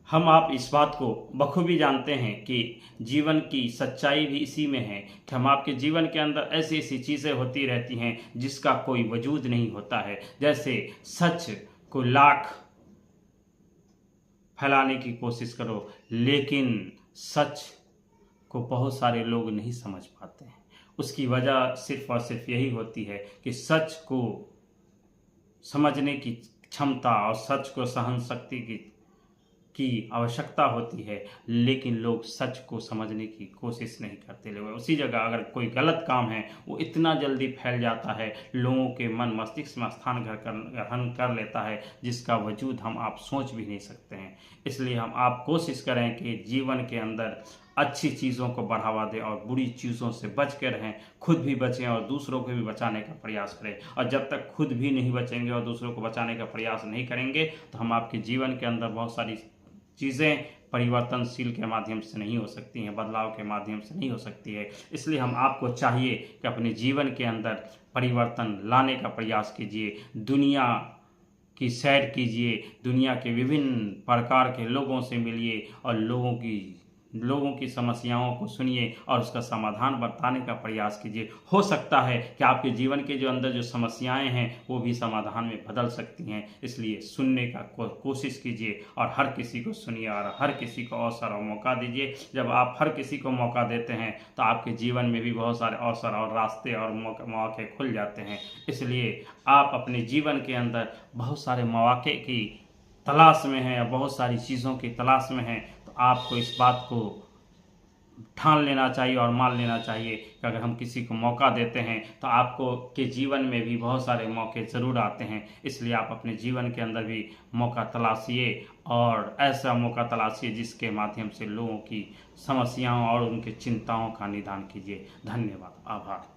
हम आप इस बात को बखूबी जानते हैं कि जीवन की सच्चाई भी इसी में है कि हम आपके जीवन के अंदर ऐसी ऐसी चीज़ें होती रहती हैं जिसका कोई वजूद नहीं होता है। जैसे सच को लाख फैलाने की कोशिश करो, लेकिन सच को बहुत सारे लोग नहीं समझ पाते हैं। उसकी वजह सिर्फ और सिर्फ यही होती है कि सच को समझने की क्षमता और सच को सहन शक्ति की आवश्यकता होती है, लेकिन लोग सच को समझने की कोशिश नहीं करते। लोग उसी जगह अगर कोई गलत काम है वो इतना जल्दी फैल जाता है, लोगों के मन मस्तिष्क में स्थान ग्रहण कर लेता है जिसका वजूद हम आप सोच भी नहीं सकते हैं। इसलिए हम आप कोशिश करें कि जीवन के अंदर अच्छी चीज़ों को बढ़ावा दें और बुरी चीज़ों से बच के रहें, खुद भी बचें और दूसरों को भी बचाने का प्रयास करें। और जब तक खुद भी नहीं बचेंगे और दूसरों को बचाने का प्रयास नहीं करेंगे तो हम आपके जीवन के अंदर बहुत सारी चीज़ें परिवर्तनशील के माध्यम से नहीं हो सकती हैं, बदलाव के माध्यम से नहीं हो सकती है। इसलिए हम आपको चाहिए कि अपने जीवन के अंदर परिवर्तन लाने का प्रयास कीजिए, दुनिया की सैर कीजिए, दुनिया के विभिन्न प्रकार के लोगों से मिलिए और लोगों की समस्याओं को सुनिए और उसका समाधान बताने का प्रयास कीजिए। हो सकता है कि आपके जीवन के जो अंदर जो समस्याएं हैं वो भी समाधान में बदल सकती हैं। इसलिए सुनने का कोशिश कीजिए और हर किसी को सुनिए और हर किसी को अवसर और मौका दीजिए। जब आप हर किसी को मौका देते हैं तो आपके जीवन में भी बहुत सारे अवसर और रास्ते और मौके खुल जाते हैं। इसलिए आप अपने जीवन के अंदर बहुत सारे मौके की तलाश में हैं या बहुत सारी चीज़ों की तलाश में हैं, तो आपको इस बात को ठान लेना चाहिए और मान लेना चाहिए कि अगर हम किसी को मौका देते हैं तो आपको के जीवन में भी बहुत सारे मौके ज़रूर आते हैं। इसलिए आप अपने जीवन के अंदर भी मौका तलाशिए और ऐसा मौका तलाशिए जिसके माध्यम से लोगों की समस्याओं और उनकी चिंताओं का निदान कीजिए। धन्यवाद, आभार।